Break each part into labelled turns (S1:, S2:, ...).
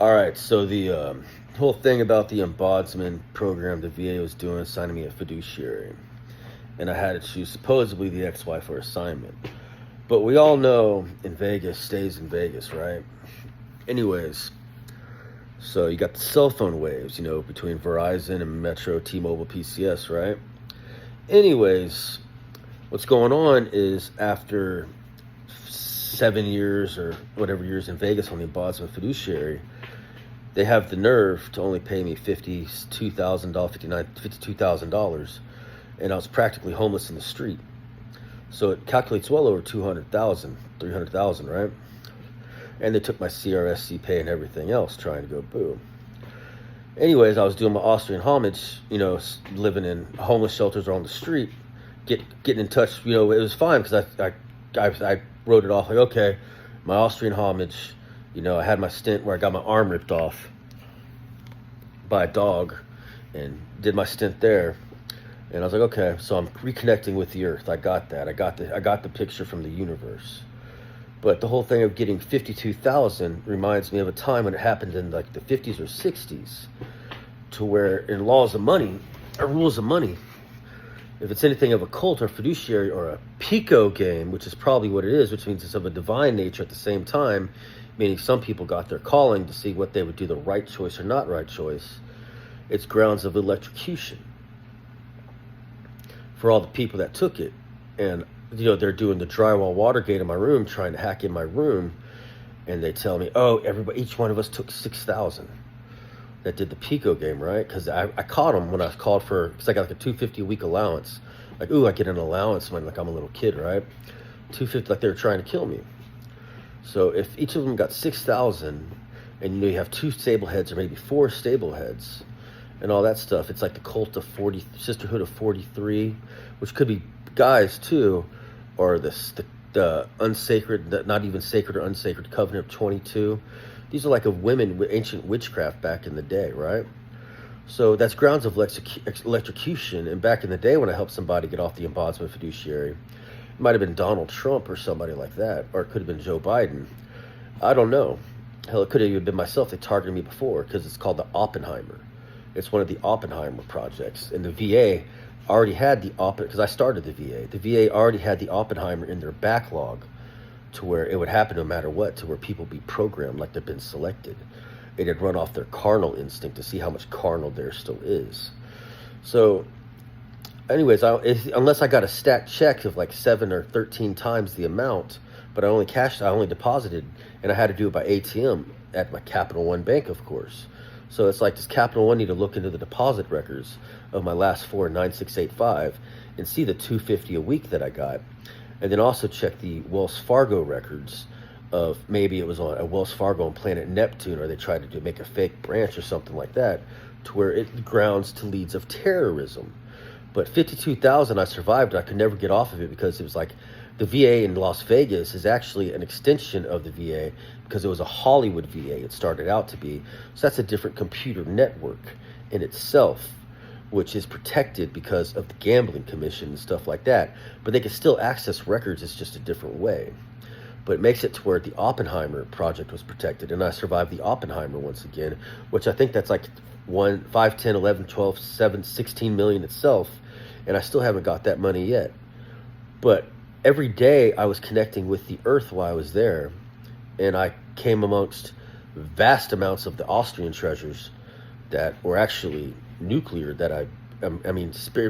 S1: All right, so the whole thing about the ombudsman program the VA was doing, assigning me a fiduciary, and I had to choose supposedly the ex-wife for assignment. But we all know in Vegas stays in Vegas, right? Anyways, so you got the cell phone waves, between Verizon and Metro, T-Mobile, PCS, right? Anyways, what's going on is after 7 years or whatever years in Vegas on the ombudsman fiduciary, they have the nerve to only pay me $52,000, and I was practically homeless in the street. So it calculates well over 200,000, 300,000, right? And they took my CRSC pay and everything else, trying to go boo. Anyways, I was doing my Austrian homage, living in homeless shelters or on the street, getting in touch. It was fine because I wrote it off like, okay, my Austrian homage. I had my stint where I got my arm ripped off by a dog and did my stint there. And I was like, okay, so I'm reconnecting with the earth. I got that. I got the picture from the universe. But the whole thing of getting 52,000 reminds me of a time when it happened in like the 50s or 60s, to where in laws of money, or rules of money, if it's anything of a cult or fiduciary or a pico game, which is probably what it is, which means it's of a divine nature at the same time, meaning some people got their calling to see what they would do, the right choice or not right choice, it's grounds of electrocution for all the people that took it. And they're doing the drywall Watergate in my room, trying to hack in my room, and they tell me, oh, each one of us took 6,000 that did the pico game, right? Because I caught them when I was called because I got like a $250 a week allowance. Like, ooh, I get an allowance when like I'm a little kid, right? $250, like they were trying to kill me. So if each of them got 6,000, and you have 2 stable heads or maybe 4 stable heads, and all that stuff, it's like the cult of 40, sisterhood of 43, which could be guys too, or the unsacred, not even sacred or unsacred covenant of 22. These are like of women with ancient witchcraft back in the day, right? So that's grounds of electrocution. And back in the day when I helped somebody get off the ombudsman fiduciary, it might have been Donald Trump or somebody like that, or it could have been Joe Biden. I don't know. Hell, it could have even been myself. They targeted me before because it's called the Oppenheimer. It's one of the Oppenheimer projects. And the VA already had because I started the VA. The VA already had the Oppenheimer in their backlog, to where it would happen no matter what, to where people be programmed like they've been selected. It'd run off their carnal instinct to see how much carnal there still is. So anyways, unless I got a stat check of like 7 or 13 times the amount, but I only deposited, and I had to do it by ATM at my Capital One bank, of course. So it's like, does Capital One need to look into the deposit records of my last 49685 and see the $250 a week that I got? And then also check the Wells Fargo records of maybe it was on a Wells Fargo on planet Neptune, or they tried to make a fake branch or something like that, to where it grounds to leads of terrorism. But 52,000, I survived, and I could never get off of it because it was like the VA in Las Vegas is actually an extension of the VA because it was a Hollywood VA. It started out to be. So that's a different computer network in itself, which is protected because of the gambling commission and stuff like that. But they can still access records. It's just a different way. But it makes it to where the Oppenheimer project was protected, and I survived the Oppenheimer once again, which I think that's like 5, 10, 11, 12, 7, 16 million itself, and I still haven't got that money yet. But every day I was connecting with the earth while I was there, and I came amongst vast amounts of the Austrian treasures that were actually nuclear, that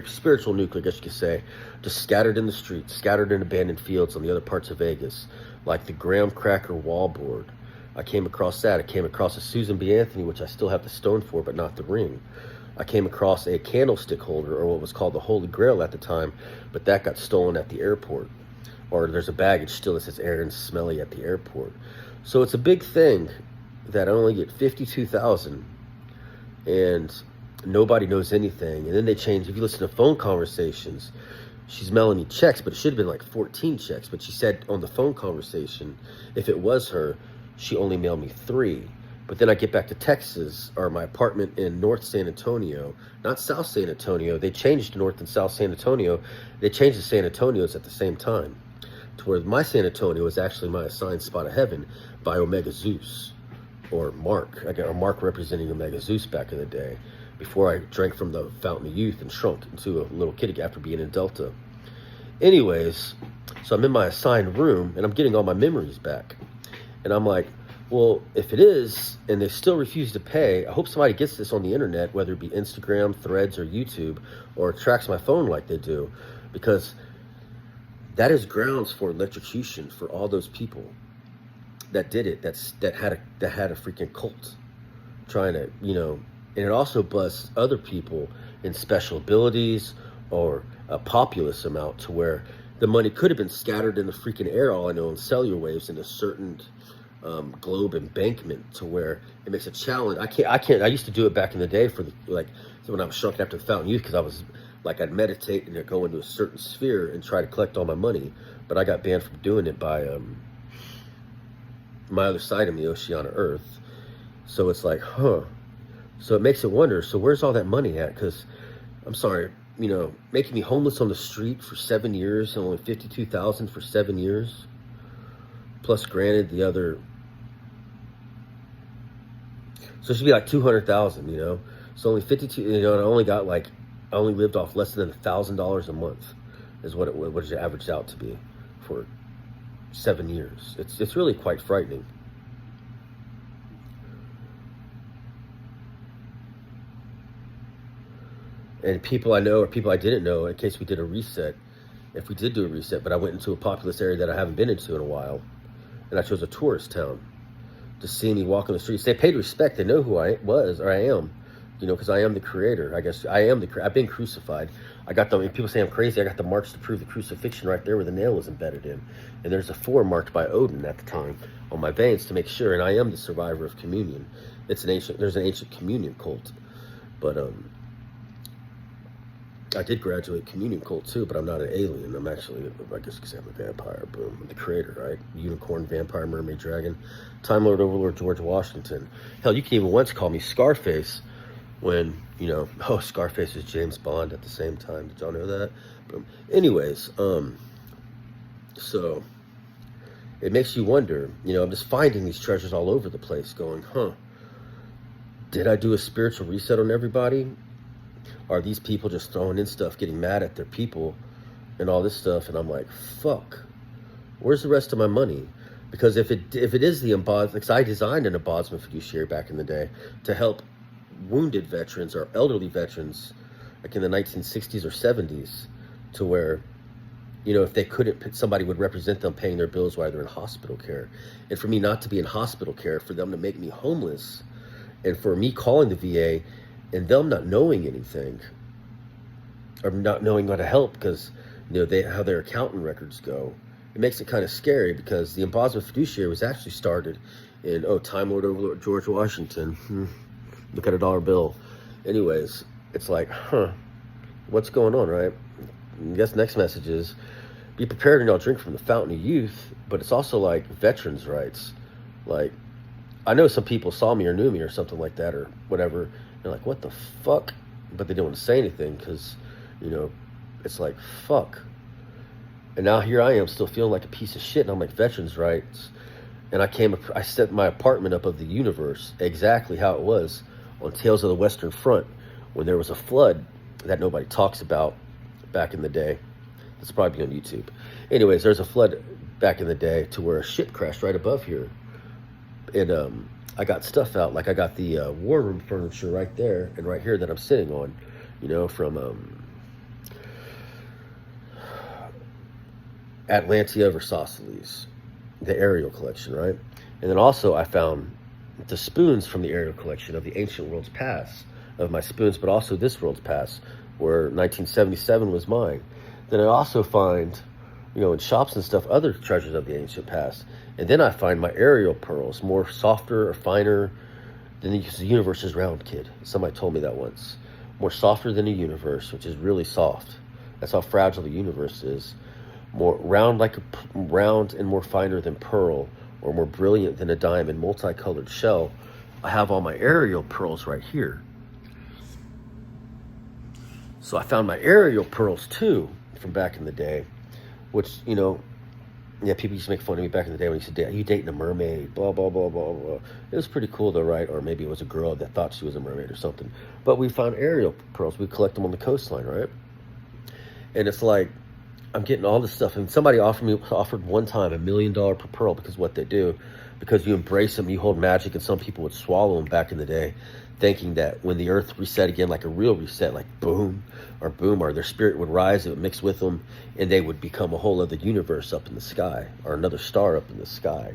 S1: spiritual nuclear, I guess you could say, just scattered in the streets, scattered in abandoned fields on the other parts of Vegas, like the graham cracker wallboard. I came across that. I came across a Susan B. Anthony, which I still have the stone for, but not the ring. I came across a candlestick holder, or what was called the Holy Grail at the time, but that got stolen at the airport. Or there's a baggage still that says Aaron Smelly at the airport. So it's a big thing that I only get 52,000, and nobody knows anything. And then they change. If you listen to phone conversations, she's mailing me checks, but it should have been like 14 checks. But she said on the phone conversation, if it was her, she only mailed me 3. But then I get back to Texas, or my apartment in North San Antonio, not South San Antonio. They changed North and South San Antonio. They changed the San Antonios at the same time, to where my San Antonio is actually my assigned spot of heaven by Omega Zeus. or Mark. I got a Mark representing Omega Zeus back in the day, before I drank from the fountain of youth and shrunk into a little kid after being in Delta. Anyways, so I'm in my assigned room and I'm getting all my memories back. And I'm like, well, if it is, and they still refuse to pay, I hope somebody gets this on the internet, whether it be Instagram, Threads, or YouTube, or tracks my phone like they do, because that is grounds for electrocution for all those people that did it. That had a freaking cult trying to, and it also busts other people in special abilities or a populous amount to where the money could have been scattered in the freaking air, all I know, in cellular waves in a certain globe embankment, to where it makes a challenge. I used to do it back in the day for when I was shrunken after the fountain youth, because I was like, I'd meditate and I'd go into a certain sphere and try to collect all my money, but I got banned from doing it by my other side of me, Oceania Earth. So it's like, so it makes it wonder, so where's all that money at? Because I'm sorry, making me homeless on the street for 7 years and only $52,000 for 7 years, plus granted the other, so it should be like 200,000, so only 52, and I only lived off less than $1,000 a month is what it averaged out to be for 7 years. It's really quite frightening. And people I know or people I didn't know, in case we did a reset, if we did do a reset, but I went into a populous area that I haven't been into in a while, and I chose a tourist town to see me walk on the streets. They paid respect. They know who I was, or I am, because I am the creator. I guess I am I've been crucified. People say I'm crazy. I got the marks to prove the crucifixion right there where the nail was embedded in. And there's a 4 marked by Odin at the time on my veins to make sure. And I am the survivor of communion. There's an ancient communion cult. But I did graduate communion cult too, but I'm not an alien. I'm actually, I guess because I'm a vampire. Boom. I'm the creator, right? Unicorn, vampire, mermaid, dragon, Time Lord, Overlord, George Washington. Hell, you can even once call me Scarface when, Scarface is James Bond at the same time. Did y'all know that? Boom. Anyways, so it makes you wonder, I'm just finding these treasures all over the place going, did I do a spiritual reset on everybody? Are these people just throwing in stuff, getting mad at their people and all this stuff? And I'm like, fuck, where's the rest of my money? Because if it is the embodiment, because I designed an embodiment fiduciary back in the day to help wounded veterans or elderly veterans, like in the 1960s or 70s, to where, if they couldn't, somebody would represent them paying their bills while they're in hospital care. And for me not to be in hospital care, for them to make me homeless, and for me calling the VA and them not knowing anything, or not knowing how to help because, how their accountant records go, it makes it kind of scary, because the embodiment fiduciary was actually started in, Time Lord Overlord George Washington. Look at a dollar bill. Anyways, it's like, what's going on, right? I guess next message is, be prepared and y'all drink from the fountain of youth, but it's also like veterans' rights. Like, I know some people saw me or knew me or something like that or whatever. They're like, what the fuck? But they don't want to say anything because, it's like, fuck. And now here I am still feeling like a piece of shit. And I'm like, veterans' rights. And I set my apartment up of the universe exactly how it was on Tales of the Western Front when there was a flood that nobody talks about back in the day. It's probably on YouTube. Anyways, there's a flood back in the day to where a ship crashed right above here. And I got stuff out, like I got the war room furniture right there and right here that I'm sitting on, from Atlantia Versaceles, the Ariel collection, right? And then also I found the spoons from the Ariel collection of the ancient world's past, of my spoons, but also this world's past, where 1977 was mine. Then I also find, in shops and stuff, other treasures of the ancient past. And then I find my Ariel pearls, more softer or finer than the universe is round, kid. Somebody told me that once. More softer than the universe, which is really soft. That's how fragile the universe is. More round and more finer than pearl, or more brilliant than a diamond, multicolored shell. I have all my Ariel pearls right here. So I found my Ariel pearls too from back in the day, which, Yeah, people used to make fun of me back in the day when he said, "Are you dating a mermaid?" Blah blah blah blah blah. It was pretty cool though, right? Or maybe it was a girl that thought she was a mermaid or something. But we found aerial pearls. We collect them on the coastline, right? And it's like I'm getting all this stuff, and somebody offered one time $1 million per pearl because what they do, because you embrace them, you hold magic, and some people would swallow them back in the day, thinking that when the earth reset again, like a real reset, like boom, or their spirit would rise, it would mix with them, and they would become a whole other universe up in the sky, or another star up in the sky.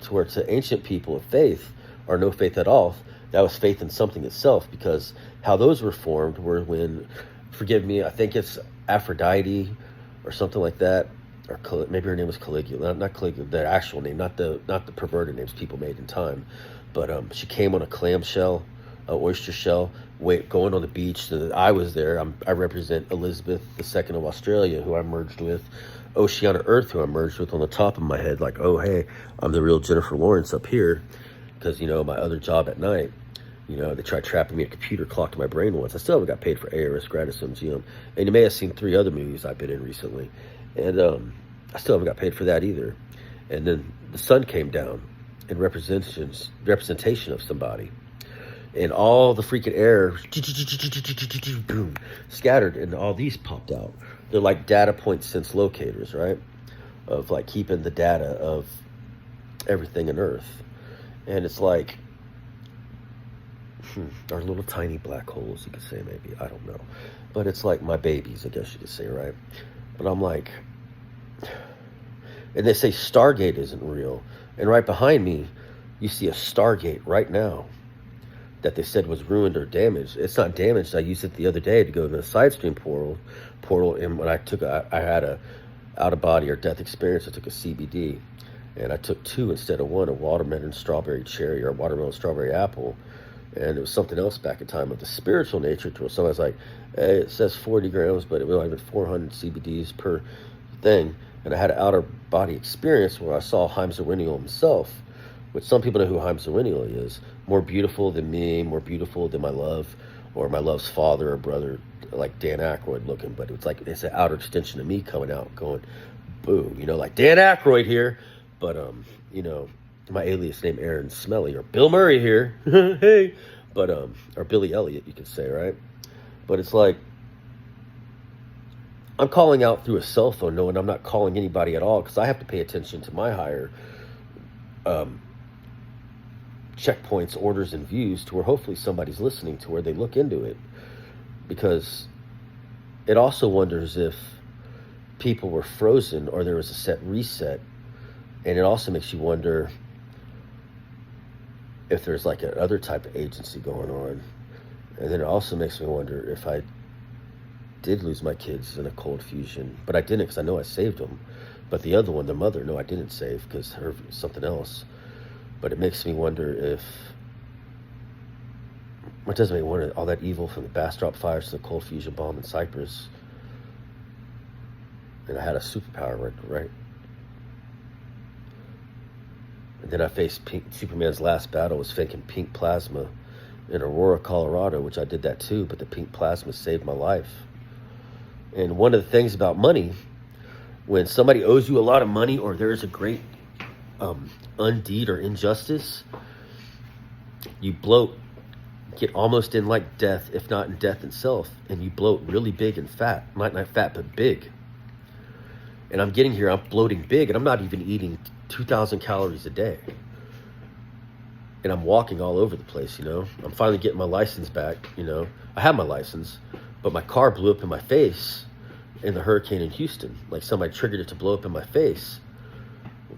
S1: To where to ancient people of faith, or no faith at all, that was faith in something itself, because how those were formed were when, forgive me, I think it's Aphrodite or something like that, or maybe her name was Caligula, not Caligula, the actual name, not the perverted names people made in time, but she came on a clamshell, a oyster shell, going on the beach. I was there. I represent Elizabeth II of Australia, who I merged with, Oceana Earth, who I merged with on the top of my head, like, oh hey, I'm the real Jennifer Lawrence up here, because my other job at night. They tried trapping me. A computer clocked my brain once. I still haven't got paid for ARS Gratis MGM. And you may have seen 3 other movies I've been in recently. And I still haven't got paid for that either. And then the sun came down in representation of somebody. And all the freaking air, boom, scattered, and all these popped out. They're like data point sense locators, right? Of like keeping the data of everything on Earth. And it's like, our little tiny black holes, you could say, maybe, I don't know, but it's like my babies, I guess you could say, right? But I'm like, and they say Stargate isn't real, and right behind me you see a Stargate right now that they said was ruined or damaged. It's not damaged. I used it the other day to go to the side stream portal, and when I had a out of body or death experience, I took a CBD, and I took 2 instead of 1, a watermelon strawberry cherry, or watermelon strawberry apple. And it was something else back in time of the spiritual nature to it. So I was like, hey, it says 40 grams, but it was only 400 CBDs per thing. And I had an outer body experience where I saw Haim Zawiniel himself, which some people know who Haim Zawiniel is. More beautiful than me, more beautiful than my love, or my love's father or brother, like Dan Aykroyd looking. But it's an outer extension of me coming out, going, boom, like Dan Aykroyd here. But, my alias name Aaron Smelly, or Bill Murray here, hey, but or Billy Elliot, you could say, right? But it's like I'm calling out through a cell phone, knowing I'm not calling anybody at all, because I have to pay attention to my higher checkpoints, orders, and views, to where hopefully somebody's listening, to where they look into it, because it also wonders if people were frozen or there was a set reset, and it also makes you wonder if there's like another type of agency going on. And then it also makes me wonder if I did lose my kids in a cold fusion, but I didn't, because I know I saved them. But the other one, the mother, no, I didn't save, because her something else. But it makes me wonder if, what does make me wonder, all that evil from the Bastrop fires to the cold fusion bomb in Cyprus, and I had a superpower, right? And then I faced Superman's last battle was faking pink plasma in Aurora, Colorado, which I did that too, but the pink plasma saved my life. And one of the things about money, when somebody owes you a lot of money, or there's a great undeed or injustice, you bloat, get almost in like death, if not in death itself, and you bloat really big and fat. Not fat, but big. And I'm getting here, I'm bloating big, and I'm not even eating 2,000 calories a day. And I'm walking all over the place, I'm finally getting my license back, I have my license, but my car blew up in my face in the hurricane in Houston. Like somebody triggered it to blow up in my face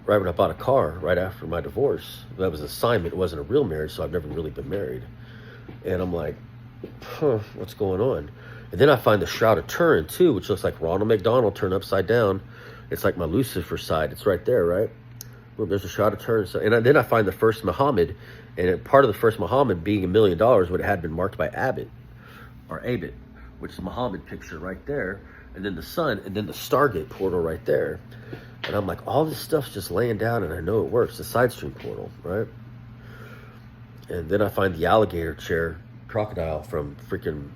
S1: right when I bought a car, right after my divorce. That was an assignment. It wasn't a real marriage, so I've never really been married. And I'm like, what's going on? And then I find the Shroud of Turin too, which looks like Ronald McDonald turned upside down. It's like my Lucifer side. It's right there, right? Well, there's a Shroud of Turin. And then I find the first Muhammad, and part of the first Muhammad being $1 million would have had been marked by Abbott, or Abit, which is the Muhammad picture right there, and then the sun, and then the Stargate portal right there. And I'm like, all this stuff's just laying down, and I know it works, the side stream portal, right? And then I find the alligator chair crocodile from freaking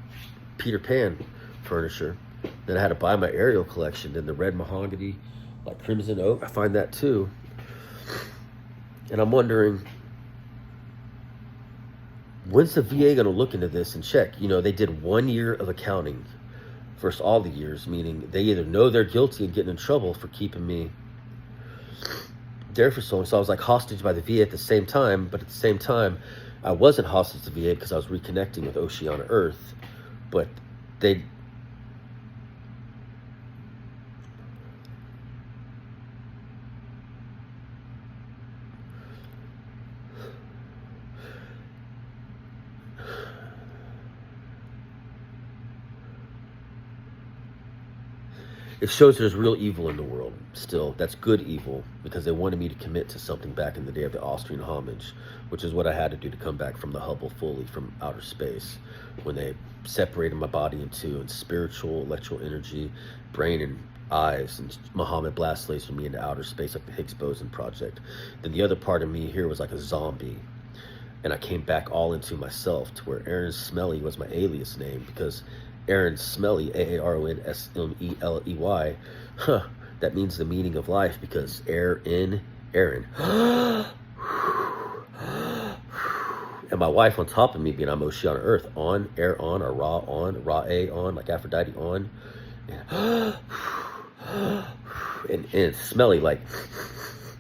S1: Peter Pan furniture. Then I had to buy my aerial collection, then the red mahogany, like crimson oak. I find that too. And I'm wondering, when's the VA going to look into this and check? They did 1 year of accounting versus all the years, meaning they either know they're guilty and getting in trouble for keeping me there for so long. So I was like hostage by the VA at the same time, but at the same time, I wasn't hostage to the VA because I was reconnecting with Oceana Earth. But they... It shows there's real evil in the world still. That's good evil, because they wanted me to commit to something back in the day of the Austrian homage, which is what I had to do to come back from the Hubble fully from outer space, when they separated my body in two, and spiritual, electrical energy, brain and eyes, and Muhammad blast laser me into outer space like the Higgs boson project. Then the other part of me here was like a zombie, and I came back all into myself, to where Aaron Smelly was my alias name, because Aaron Smelly, Aaronsmeley, that means the meaning of life, because air in Aaron. And my wife on top of me, being I'm Oceana Earth, on, air on, or Ra on, Ra-A on, like Aphrodite on. And it's smelly, like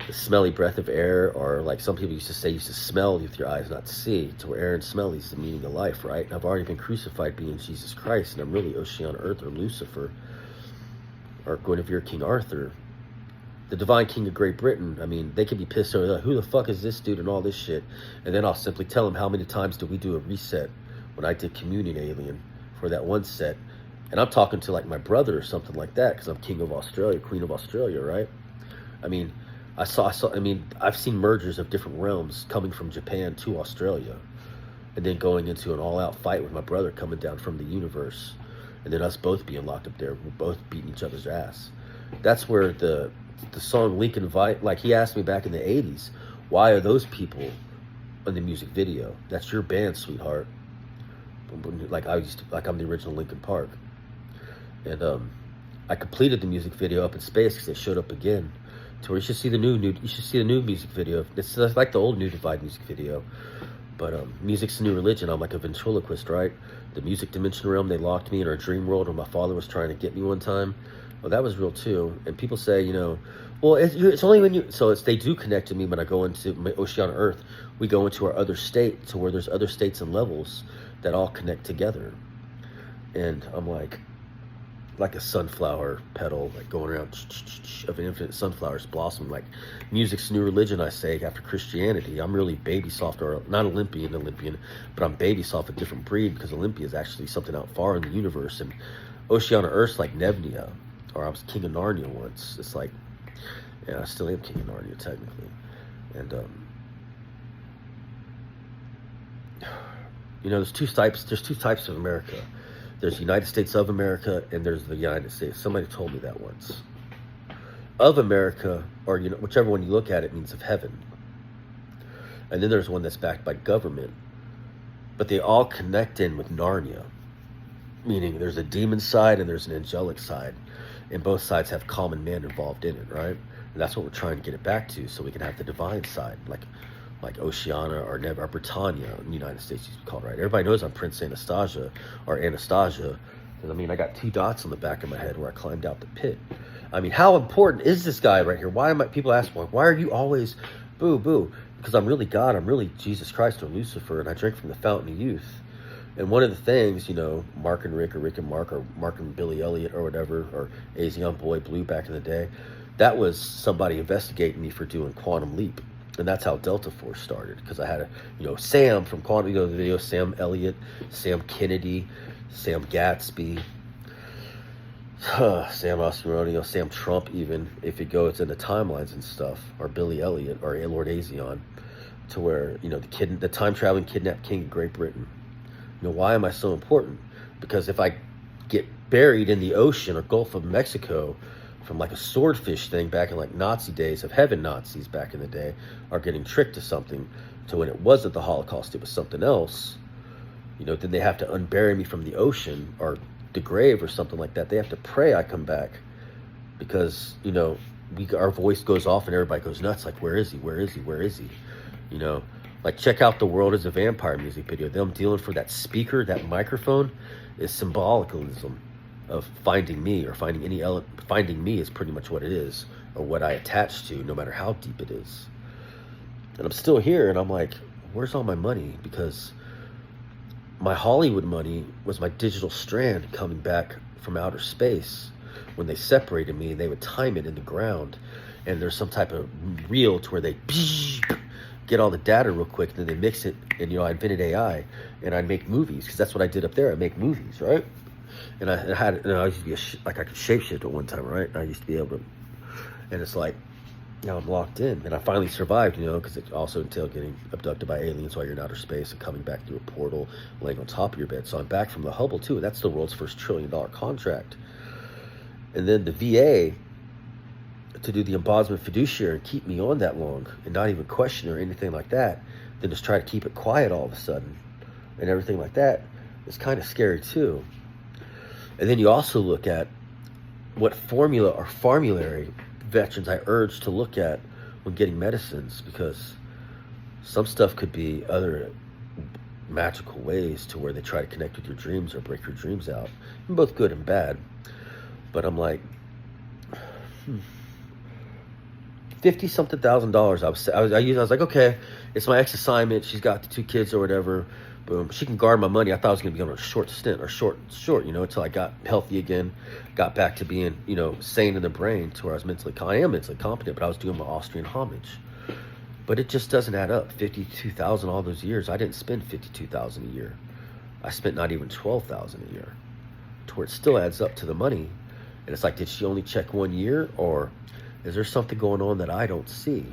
S1: the smelly breath of air, or like some people used to say, used to smell with your eyes, not to see. To where Aaron Smelly is the meaning of life, right? And I've already been crucified being Jesus Christ, and I'm really Oceana Earth, or Lucifer, or Guinevere King Arthur, the divine king of Great Britain. I mean, they could be pissed over, like, who the fuck is this dude and all this shit. And then I'll simply tell them, how many times did we do a reset when I did Communion Alien for that one set? And I'm talking to like my brother or something like that, because I'm king of Australia, queen of Australia, right? I mean, I've seen mergers of different realms coming from Japan to Australia, and then going into an all-out fight with my brother coming down from the universe, and then us both being locked up there. We're both beating each other's ass. That's where the song Lincoln Vite, like he asked me back in the 80s, why are those people in the music video? That's your band, sweetheart. Like I'm the original Linkin Park. And I completed the music video up in space because they showed up again. To where you should see the new music video. It's like the old New Divide music video, but music's the new religion. I'm like a ventriloquist, right? The music dimension realm, they locked me in our dream world when my father was trying to get me one time. Well, that was real too. And people say, well, it's only when you, so they do connect to me when I go into my Oceana Earth. We go into our other state, to where there's other states and levels that all connect together. And I'm like a sunflower petal, like going around of an infinite sunflowers blossoming. Like music's new religion, I say, after Christianity. I'm really baby soft, or not Olympian, but I'm baby soft, a different breed, because Olympia is actually something out far in the universe, and Oceana Earth's like Nevnia, or I was king of Narnia once. It's like, yeah, I still am king of Narnia technically. And there's two types of America. There's the United States of America, and there's the United States. Somebody told me that once. Of America, or whichever one you look at, it means of heaven. And then there's one that's backed by government. But they all connect in with Narnia. Meaning there's a demon side and there's an angelic side. And both sides have common man involved in it, right? And that's what we're trying to get it back to, so we can have the divine side, like Oceana or Britannia in the United States, used to be called, right? Everybody knows I'm Prince Anastasia, or Anastasia, because I got 2 dots on the back of my head where I climbed out the pit. I mean, how important is this guy right here? People ask, why are you always boo? Because I'm really God, I'm really Jesus Christ or Lucifer, and I drink from the fountain of youth. And one of the things, Mark and Rick, or Rick and Mark, or Mark and Billy Elliot, or whatever, or A's Young Boy Blue back in the day, that was somebody investigating me for doing Quantum Leap. And that's how Delta Force started, because I had Sam from Quantum, the video, Sam Elliott, Sam Kennedy, Sam Gatsby, Sam Osteroni, Sam Trump, even, if it goes into timelines and stuff, or Billy Elliot, or Lord Azion, to where, the time-traveling kidnapped king of Great Britain. Why am I so important? Because if I get buried in the ocean or Gulf of Mexico, from like a swordfish thing back in like Nazi days, of heaven Nazis back in the day are getting tricked to something, to when it wasn't the Holocaust, it was something else, then they have to unbury me from the ocean or the grave or something like that. They have to pray I come back, because our voice goes off and everybody goes nuts. Like, where is he? Where is he? Where is he? You know, like check out The World is a Vampire music video. Them dealing for that speaker, that microphone, is symbolicalism of finding me, or finding me is pretty much what it is, or what I attach to, no matter how deep it is. And I'm still here, and I'm like, where's all my money? Because my Hollywood money was my digital strand coming back from outer space. When they separated me, they would time it in the ground, and there's some type of reel to where they get all the data real quick, and then they mix it, and I invented AI, and I'd make movies, because that's what I did up there. I make movies, right? And I used to be like, I could shapeshift at one time, right? I used to be able to, and it's like, now I'm locked in, and I finally survived, because it also entailed getting abducted by aliens while you're in outer space and coming back through a portal, laying on top of your bed. So I'm back from the Hubble too, and that's the world's first $1 trillion contract. And then the VA, to do the embodiment fiduciary and keep me on that long and not even question or anything like that, then just try to keep it quiet all of a sudden and everything like that is kind of scary too. And then you also look at what formula or formulary veterans I urge to look at when getting medicines, because some stuff could be other magical ways to where they try to connect with your dreams or break your dreams out, both good and bad. But I'm like, $50-something thousand. I was like, okay, it's my ex assignment. She's got the 2 kids or whatever. Boom, she can guard my money. I thought I was gonna be on a short stint, or short, until I got healthy again, got back to being, sane in the brain, to where I was I am mentally competent, but I was doing my Austrian homage. But it just doesn't add up. 52,000 all those years. I didn't spend 52,000 a year. I spent not even 12,000 a year, to where it still adds up to the money. And it's like, did she only check 1 year, or is there something going on that I don't see?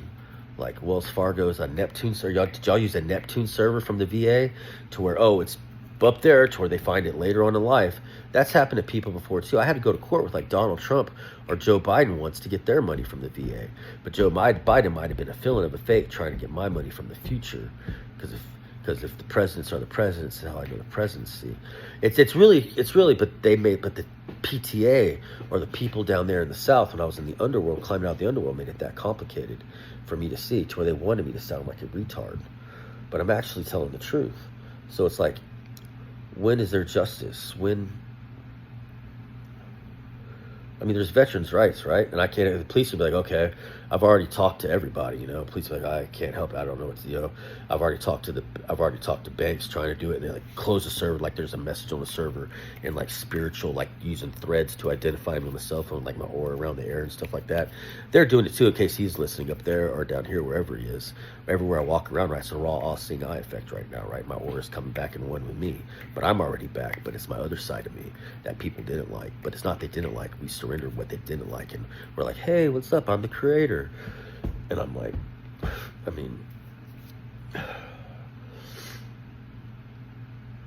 S1: Like Wells Fargo is a Neptune server. Did y'all use a Neptune server from the VA to where, it's up there, to where they find it later on in life? That's happened to people before too. I had to go to court with like Donald Trump or Joe Biden once to get their money from the VA. But Joe Biden might have been a fill-in of a fake trying to get my money from the future. Because if the presidents are the presidents, how I go to presidency. It's really, but the PTA, or the people down there in the South, when I was in the underworld, climbing out the underworld, made it that complicated for me to see, to where they wanted me to sound like a retard. But I'm actually telling the truth. So it's like, when is there justice? There's veterans' rights, right? And the police would be like, okay, I've already talked to everybody, Police are like, I can't help it. I don't know what to do. I've already talked to banks trying to do it, and they like close the server, like there's a message on the server, and like spiritual, like using threads to identify me on the cell phone, like my aura around the air and stuff like that. They're doing it too, in case he's listening up there or down here, wherever he is. Everywhere I walk around, right? So we're all seeing eye effect right now, right? My aura is coming back in one with me, but I'm already back. But it's my other side of me that people didn't like. But it's not they didn't like. We surrendered what they didn't like, and we're like, hey, what's up? I'm the creator. And I'm like,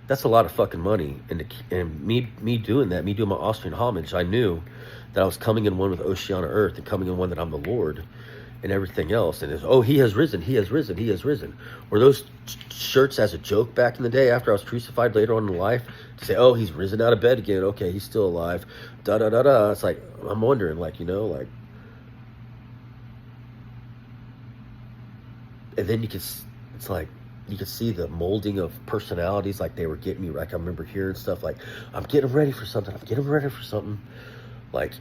S1: that's a lot of fucking money. And me doing that, me doing my Austrian homage, I knew that I was coming in one with Oceana Earth, and coming in one that I'm the Lord, and everything else. And it's, he has risen, he has risen, he has risen. Were those shirts as a joke back in the day after I was crucified later on in life, to say, he's risen out of bed again, okay, he's still alive, da da da da. It's like, I'm wondering, and then you could see the molding of personalities, like they were getting me, like I remember hearing stuff like, I'm getting ready for something, like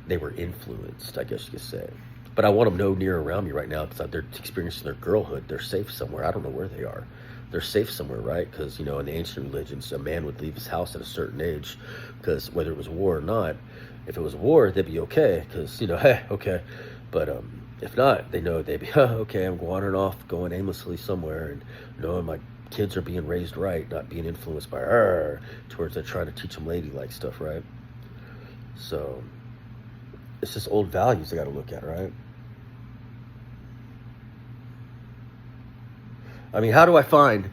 S1: they were influenced, I guess you could say. But I want them no near around me right now, because they're experiencing their girlhood. They're safe somewhere. I don't know where they are. They're safe somewhere, right? Because in the ancient religions, a man would leave his house at a certain age, because whether it was war or not, if it was war, they'd be okay, because hey, okay. But if not, they know they'd be okay. I'm wandering off, going aimlessly somewhere, and knowing my kids are being raised right, not being influenced by towards they're trying to teach them ladylike stuff, right? So it's just old values they got to look at, right? How do I find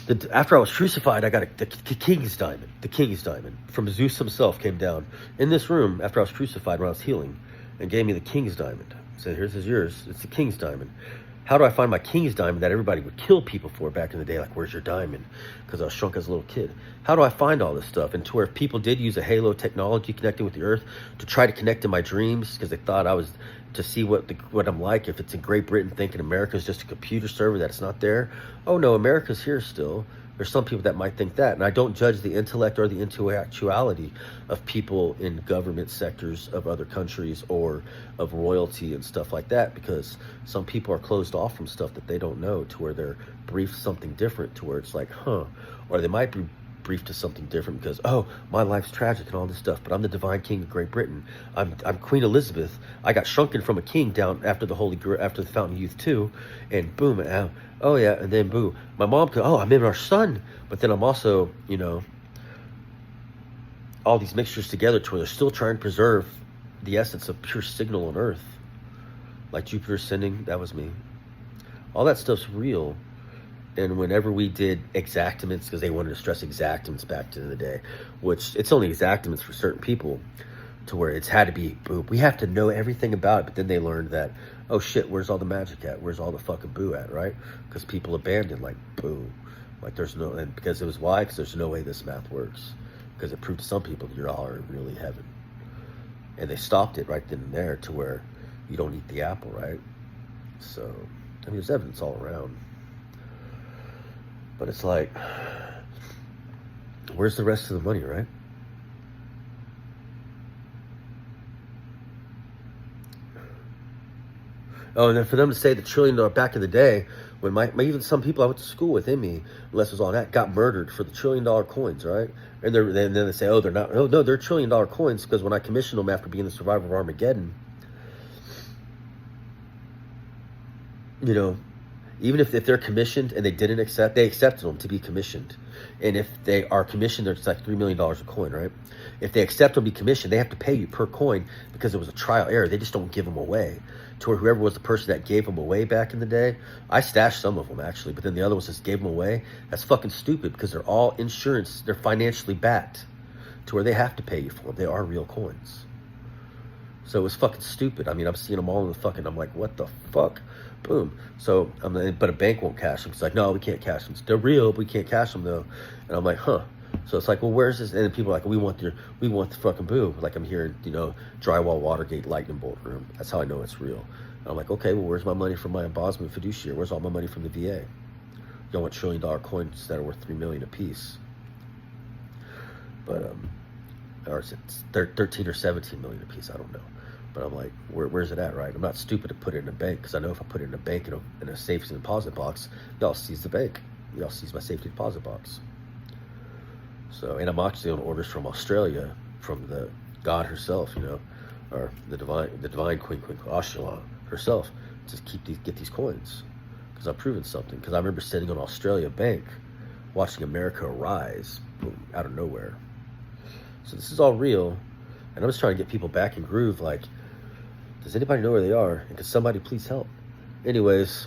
S1: that after I was crucified, I got the king's diamond. The king's diamond from Zeus himself came down in this room after I was crucified when I was healing, and gave me the king's diamond. Said, here's yours. It's the king's diamond. How do I find my king's diamond that everybody would kill people for back in the day? Like, where's your diamond? Because I was shrunk as a little kid. How do I find all this stuff? And to where if people did use a halo technology connecting with the earth to try to connect in my dreams because they thought I was to see what I'm like. If it's in Great Britain thinking America's just a computer server that's not there. Oh no, America's here still. There's some people that might think that. And I don't judge the intellect or the intellectuality of people in government sectors of other countries or of royalty and stuff like that, because some people are closed off from stuff that they don't know, to where they're briefed something different, to where it's like, or they might be briefed to something different because, oh, my life's tragic and all this stuff, but I'm the divine king of Great Britain. I'm Queen Elizabeth. I got shrunken from a king down after after the Fountain of Youth too, and boom, oh yeah, and then boo. My mom could, I'm in our son, but then I'm also, all these mixtures together to where they're still trying to preserve the essence of pure signal on Earth. Like Jupiter ascending, that was me. All that stuff's real. And whenever we did exactaments, because they wanted to stress exactaments back in the day, which it's only exactaments for certain people, to where it's had to be, boom, we have to know everything about it. But then they learned that, oh shit, where's all the magic at? Where's all the fucking boo at, right? Because people abandoned, like, boo. Like, there's no, and because it was why? Because there's no way this math works. Because it proved to some people that you're all really heaven. And they stopped it right then and there, to where you don't eat the apple, right? So, I mean, there's evidence all around. But it's like, where's the rest of the money, right? Oh, and then for them to say the $1 trillion back in the day, when even some people I went to school with in me, unless it was all that, got murdered for the $1 trillion coins, right? And then they say, oh, they're not. Oh no, they're $1 trillion coins, because when I commissioned them after being the survivor of Armageddon, even if they're commissioned and they didn't accept, they accepted them to be commissioned. And if they are commissioned, it's like $3 million a coin, right? If they accept them to be commissioned, they have to pay you per coin, because it was a trial error. They just don't give them away. To where whoever was the person that gave them away back in the day, I stashed some of them actually, but then the other ones just gave them away. That's fucking stupid, because they're all insurance. They're financially backed to where they have to pay you for them. They are real coins. So it was fucking stupid. I mean, I'm seeing them all in the fucking, I'm like, what the fuck? Boom. So, but a bank won't cash them. It's like, no, we can't cash them. They're real, but we can't cash them though. And I'm like, huh. So it's like, well, where's this? And then people are like, we want the fucking boo. Like I'm hearing, drywall, Watergate, lightning bolt room. That's how I know it's real. And I'm like, okay, well, where's my money from my embossment fiduciary? Where's all my money from the VA? Y'all want $1 trillion coins that are worth $3 million a piece. But, or it's 13 or 17 million a piece. I don't know. But I'm like, where's it at, right? I'm not stupid to put it in a bank, because I know if I put it in a bank in a safety deposit box, y'all seize the bank. Y'all seize my safety deposit box. So, and I'm actually on orders from Australia, from the God herself, or the divine Queen Austrian herself, to get these coins, because I've proven something. Because I remember sitting on Australia Bank, watching America rise, boom, out of nowhere. So this is all real, and I'm just trying to get people back in groove. Like, does anybody know where they are? And could somebody please help? Anyways,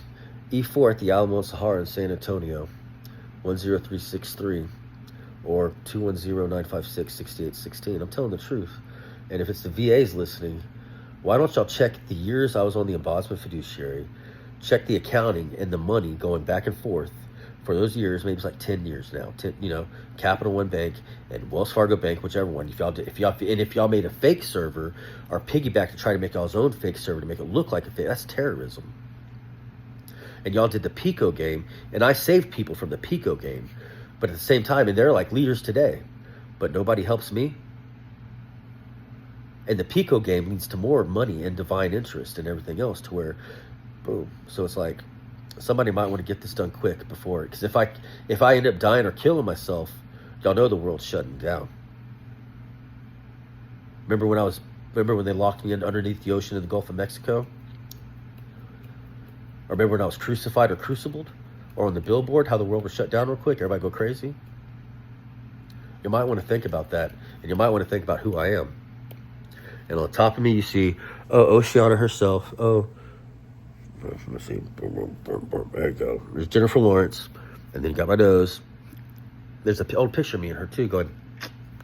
S1: E4 at the Alamo Sahara in San Antonio, 10363. Or 210-956-6816. I'm telling the truth. And if it's the VA's listening, why don't y'all check the years I was on the embossment fiduciary, check the accounting and the money going back and forth for those years. Maybe it's like 10 years now. Capital One Bank and Wells Fargo Bank, whichever one. If y'all made a fake server or piggyback to try to make y'all's own fake server to make it look like a fake, that's terrorism. And y'all did the pico game, and I saved people from the pico game. But at the same time, and they're like leaders today, but nobody helps me. And the pico game leads to more money and divine interest and everything else, to where, boom. So it's like, somebody might want to get this done quick before, because if I end up dying or killing myself, y'all know the world's shutting down. Remember when they locked me in underneath the ocean in the Gulf of Mexico? Or remember when I was crucified or crucibled? Or on the billboard, how the world was shut down real quick, everybody go crazy? You might want to think about that, and you might want to think about who I am. And on top of me, you see, Oceana herself. Let's see, there you go. There's Jennifer Lawrence, and then you got my nose. There's an old picture of me and her too, going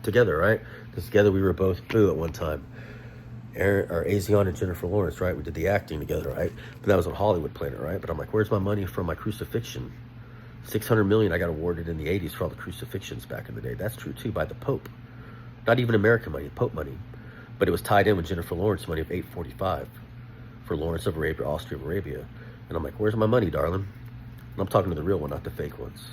S1: together, right? Because together we were both boo at one time. Aaron, or Azion and Jennifer Lawrence, right? We did the acting together, right? But that was on Hollywood Planet, right? But I'm like, where's my money from my crucifixion? 600 million I got awarded in the 80s for all the crucifixions back in the day. That's true too, by the Pope. Not even American money, Pope money. But it was tied in with Jennifer Lawrence money of 845 for Lawrence of Arabia, Austria of Arabia. And I'm like, where's my money, darling? And I'm talking to the real one, not the fake ones.